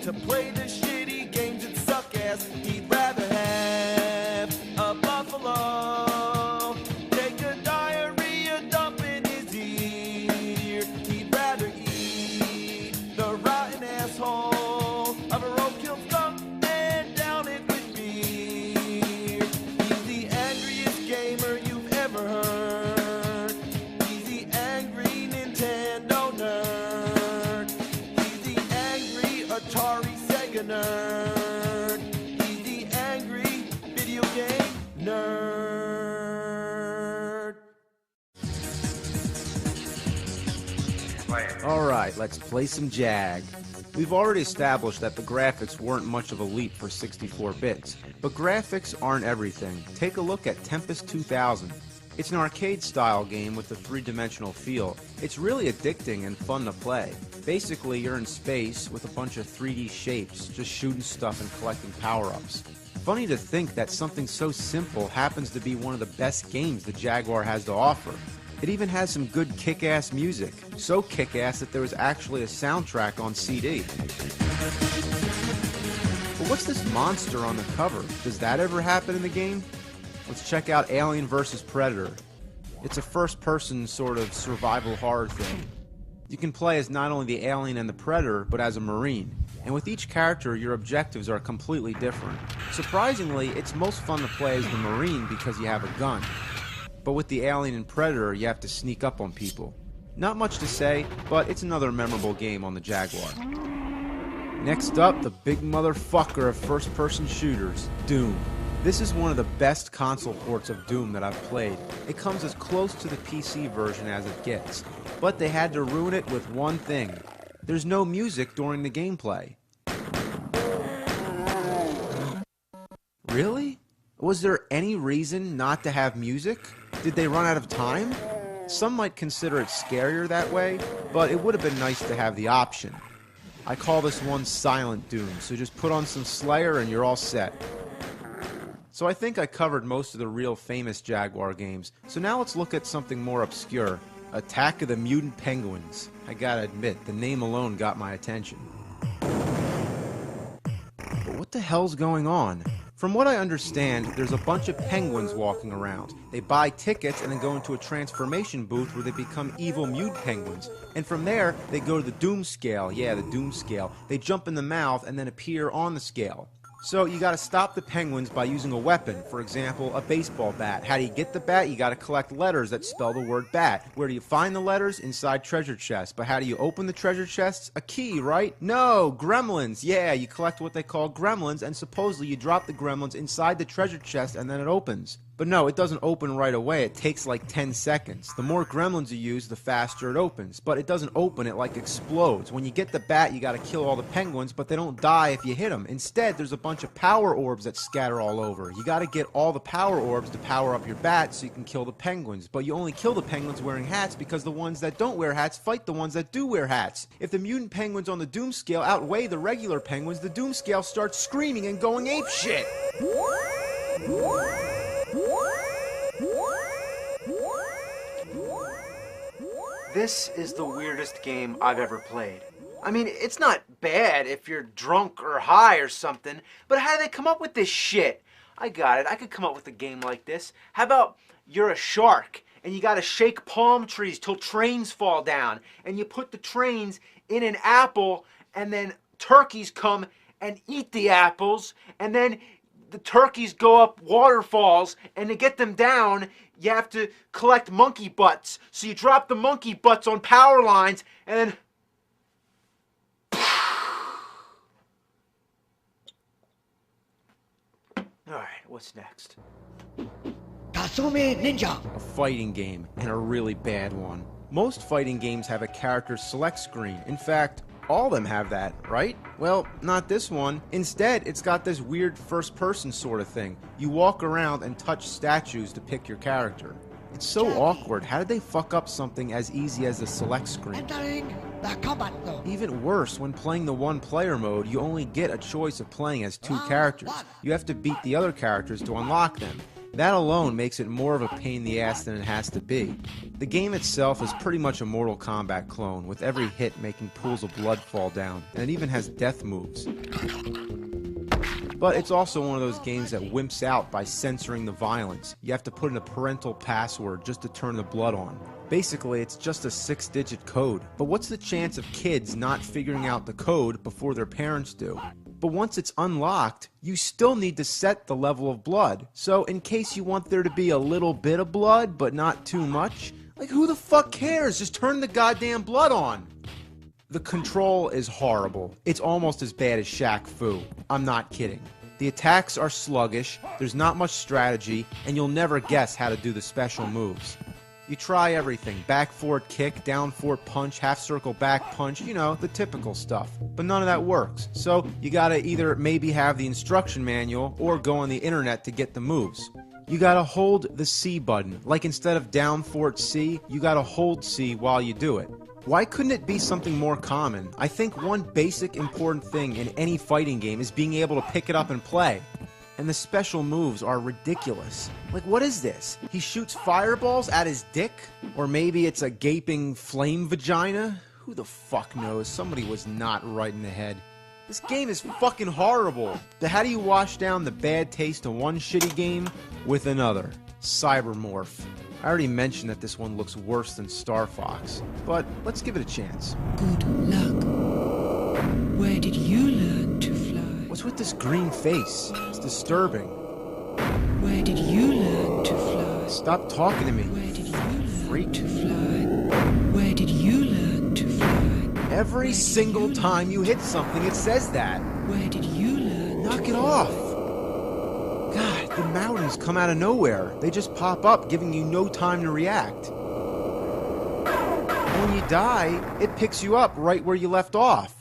to play the shitty games that suck ass. He'd rather have a buffalo take a diarrhea dump in his ear. He'd rather eat the rotten asshole of a roadkill skunk and down it with beer. He's the angriest gamer you've ever heard. He's the angry Nintendo nerd. He's the angry Atari Sega nerd. He's the angry video game nerd. Alright, let's play some Jag. We've already established that the graphics weren't much of a leap for 64 bits, but graphics aren't everything. Take a look at Tempest 2000. It's an arcade-style game with a three-dimensional feel. It's really addicting and fun to play. Basically, you're in space with a bunch of 3D shapes, just shooting stuff and collecting power-ups. Funny to think that something so simple happens to be one of the best games the Jaguar has to offer. It even has some good kick-ass music. So kick-ass that there was actually a soundtrack on CD. But what's this monster on the cover? Does that ever happen in the game? Let's check out Alien vs. Predator. It's a first-person sort of survival horror thing. You can play as not only the alien and the predator, but as a marine. And with each character, your objectives are completely different. Surprisingly, it's most fun to play as the marine because you have a gun. But with the alien and predator, you have to sneak up on people. Not much to say, but it's another memorable game on the Jaguar. Next up, the big motherfucker of first-person shooters, Doom. This is one of the best console ports of Doom that I've played. It comes as close to the PC version as it gets. But they had to ruin it with one thing. There's no music during the gameplay. Really? Was there any reason not to have music? Did they run out of time? Some might consider it scarier that way, but it would have been nice to have the option. I call this one Silent Doom, so just put on some Slayer and you're all set. So I think I covered most of the real famous Jaguar games, so now let's look at something more obscure. Attack of the Mutant Penguins. I gotta admit, the name alone got my attention. But what the hell's going on? From what I understand, there's a bunch of penguins walking around. They buy tickets and then go into a transformation booth where they become evil mutant penguins. And from there, they go to the Doom scale. Yeah, the Doom scale. They jump in the mouth and then appear on the scale. So you gotta stop the penguins by using a weapon, for example, a baseball bat. How do you get the bat? You gotta collect letters that spell the word bat. Where do you find the letters? Inside treasure chests. But how do you open the treasure chests? A key, right? No, gremlins. Yeah, you collect what they call gremlins, and supposedly you drop the gremlins inside the treasure chest and then it opens. But no, it doesn't open right away. It takes like 10 seconds. The more gremlins you use, the faster it opens. But it doesn't open, it like explodes. When you get the bat, you gotta kill all the penguins, but they don't die if you hit them. Instead, there's a bunch of power orbs that scatter all over. You gotta get all the power orbs to power up your bat so you can kill the penguins. But you only kill the penguins wearing hats because the ones that don't wear hats fight the ones that do wear hats. If the mutant penguins on the Doom scale outweigh the regular penguins, the Doom scale starts screaming and going apeshit. This is the weirdest game I've ever played. I mean, it's not bad if you're drunk or high or something, but how did they come up with this shit? I got it. I could come up with a game like this. How about you're a shark and you gotta shake palm trees till trains fall down, and you put the trains in an apple, and then turkeys come and eat the apples, and then the turkeys go up waterfalls, and to get them down, you have to collect monkey butts. So you drop the monkey butts on power lines, and then... Alright, what's next? Kasumi Ninja. A fighting game, and a really bad one. Most fighting games have a character select screen. In fact, all of them have that, right? Well, not this one. Instead, it's got this weird first-person sort of thing. You walk around and touch statues to pick your character. It's so awkward. How did they fuck up something as easy as the select screen? Entering the combat zone. Even worse, when playing the one-player mode, you only get a choice of playing as two characters. You have to beat the other characters to unlock them. That alone makes it more of a pain in the ass than it has to be. The game itself is pretty much a Mortal Kombat clone, with every hit making pools of blood fall down, and it even has death moves. But it's also one of those games that wimps out by censoring the violence. You have to put in a parental password just to turn the blood on. Basically, it's just a 6-digit code. But what's the chance of kids not figuring out the code before their parents do? But once it's unlocked, you still need to set the level of blood. So in case you want there to be a little bit of blood, but not too much, like who the fuck cares? Just turn the goddamn blood on. The control is horrible. It's almost as bad as Shaq Fu. I'm not kidding. The attacks are sluggish, there's not much strategy, and you'll never guess how to do the special moves. You try everything, back forward kick, down forward punch, half circle back punch, you know, the typical stuff. But none of that works, so you gotta either maybe have the instruction manual or go on the internet to get the moves. You gotta hold the C button, like instead of down forward C, you gotta hold C while you do it. Why couldn't it be something more common? I think one basic important thing in any fighting game is being able to pick it up and play. And the special moves are ridiculous. Like, what is this? He shoots fireballs at his dick? Or maybe it's a gaping flame vagina? Who the fuck knows? Somebody was not right in the head. This game is fucking horrible. So how do you wash down the bad taste of one shitty game with another? Cybermorph. I already mentioned that this one looks worse than Star Fox, but let's give it a chance. Good luck. Where did you learn to fly? What's with this green face? It's disturbing. Where did you learn to fly? Stop talking to me. Where did you learn Freak. to fly? Where did you learn to fly? Every single time you hit something, it says that. Where did you learn? Knock it off. God, the mountains come out of nowhere. They just pop up, giving you no time to react. And when you die, it picks you up right where you left off.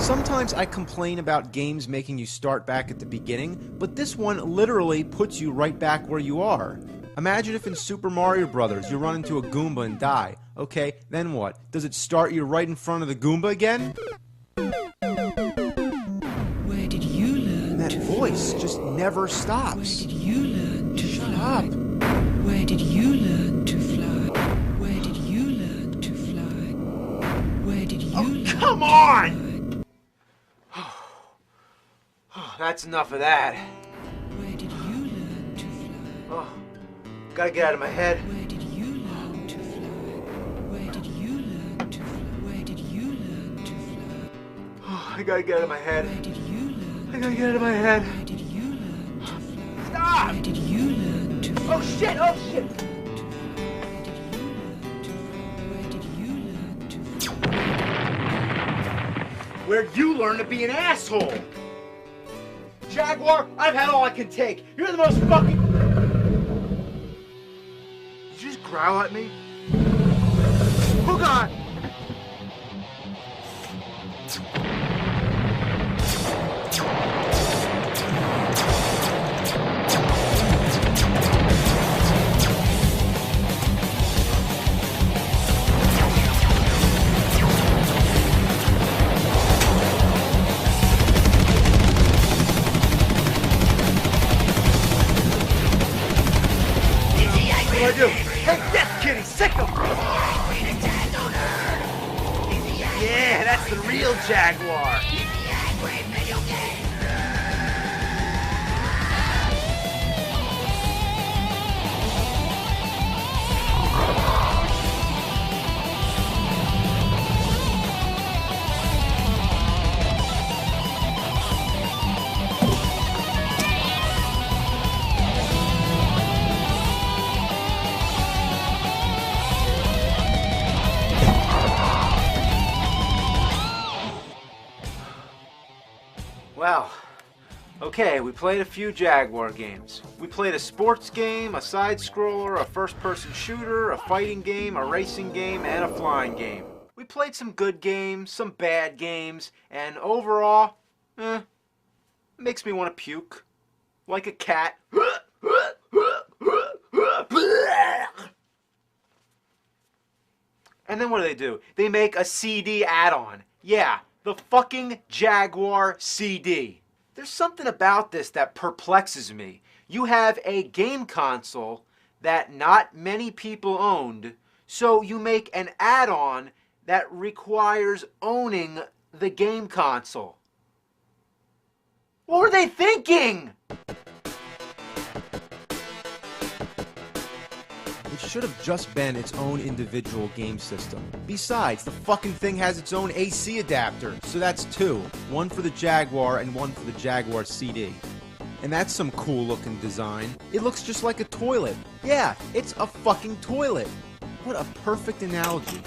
Sometimes I complain about games making you start back at the beginning, but this one literally puts you right back where you are. Imagine if in Super Mario Brothers you run into a Goomba and die. Okay, then what? Does it start you right in front of the Goomba again? Where did you learn That to voice fly? just never Where stops. did you learn to Shut fly? up. Where did you learn to fly? Where did you learn to fly? Where did you learn Come to on! fly? That's enough of that. Where did you learn to fly? Oh, gotta get out of my head. Where did you learn to fly? Where did you learn to fly? Where did you learn to fly? Oh, I gotta get out of my head. Where did you learn? I gotta get out of my head. Where did you learn to fly? Stop! Where did you learn to fly? Oh shit! Oh shit! Where did you learn to fly? Where'd you learn to be an asshole? Jaguar, I've had all I can take. You're the most fucking... Did you just growl at me? Oh god! What do I do? Take this, kitty! Sick him! Yeah, that's the real Jaguar! Well, okay, we played a few Jaguar games. We played a sports game, a side-scroller, a first-person shooter, a fighting game, a racing game, and a flying game. We played some good games, some bad games, and overall, makes me want to puke. Like a cat. And then what do? They make a CD add-on. Yeah, the fucking Jaguar CD. There's something about this that perplexes me. You have a game console that not many people owned, so you make an add-on that requires owning the game console. What were they thinking? It should have just been its own individual game system. Besides, the fucking thing has its own AC adapter, so that's two. One for the Jaguar and one for the Jaguar CD. And that's some cool looking design. It looks just like a toilet. Yeah, it's a fucking toilet. What a perfect analogy.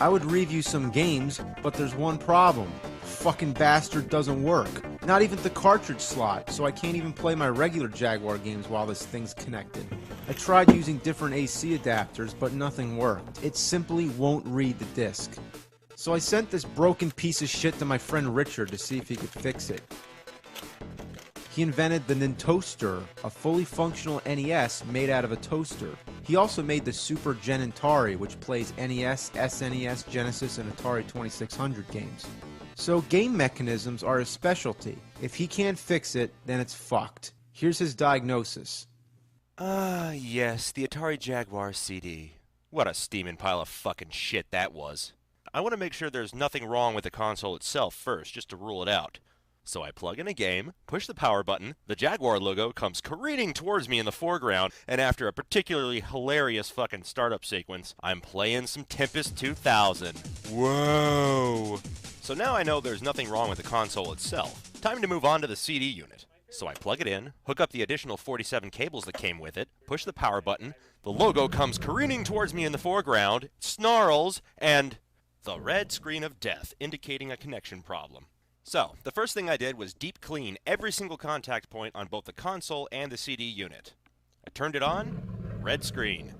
I would review some games, but there's one problem. Fucking bastard doesn't work. Not even the cartridge slot, so I can't even play my regular Jaguar games while this thing's connected. I tried using different AC adapters, but nothing worked. It simply won't read the disc. So I sent this broken piece of shit to my friend Richard to see if he could fix it. He invented the Nintoaster, a fully functional NES made out of a toaster. He also made the Super Gen Atari, which plays NES, SNES, Genesis, and Atari 2600 games. So game mechanisms are his specialty. If he can't fix it, then it's fucked. Here's his diagnosis. Yes, the Atari Jaguar CD. What a steaming pile of fucking shit that was. I want to make sure there's nothing wrong with the console itself first, just to rule it out. So I plug in a game, push the power button, the Jaguar logo comes careening towards me in the foreground, and after a particularly hilarious fucking startup sequence, I'm playing some Tempest 2000. Whoa! So now I know there's nothing wrong with the console itself. Time to move on to the CD unit. So I plug it in, hook up the additional 47 cables that came with it, push the power button, the logo comes careening towards me in the foreground, snarls, and the red screen of death indicating a connection problem. So, the first thing I did was deep clean every single contact point on both the console and the CD unit. I turned it on, red screen.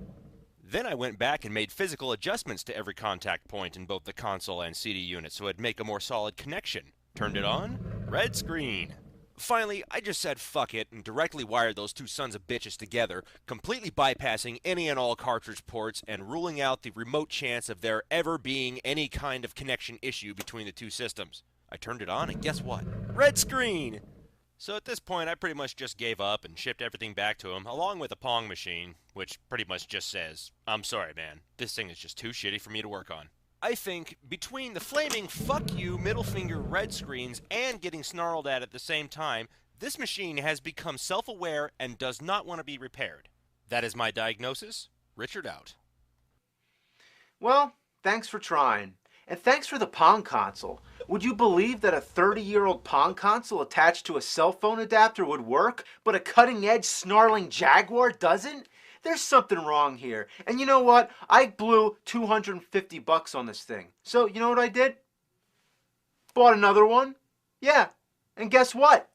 Then I went back and made physical adjustments to every contact point in both the console and CD unit so it'd make a more solid connection. Turned it on, red screen. Finally, I just said fuck it and directly wired those two sons of bitches together, completely bypassing any and all cartridge ports and ruling out the remote chance of there ever being any kind of connection issue between the two systems. I turned it on, and guess what? Red screen! So at this point, I pretty much just gave up and shipped everything back to him, along with a Pong machine, which pretty much just says, I'm sorry, man, this thing is just too shitty for me to work on. I think between the flaming fuck you middle finger red screens and getting snarled at the same time, this machine has become self-aware and does not want to be repaired. That is my diagnosis. Richard out. Well, thanks for trying. And thanks for the Pong console. Would you believe that a 30-year-old Pong console attached to a cell phone adapter would work, but a cutting-edge snarling Jaguar doesn't? There's something wrong here. And you know what? I blew $250 on this thing. So, you know what I did? Bought another one. Yeah. And guess what?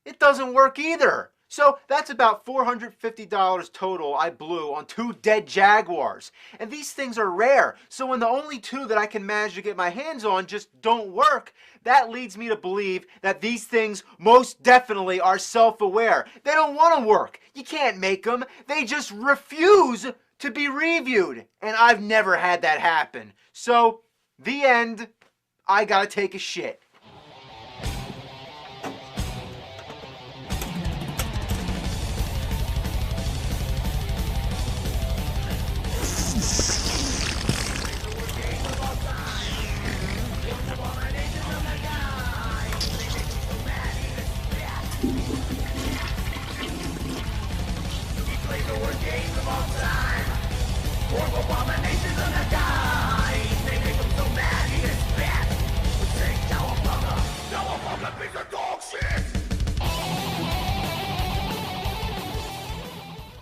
It doesn't work either. So that's about $450 total I blew on two dead Jaguars. And these things are rare, so when the only two that I can manage to get my hands on just don't work, that leads me to believe that these things most definitely are self-aware. They don't want to work. You can't make them. They just refuse to be reviewed. And I've never had that happen. So, the end. I gotta take a shit. Abominations of the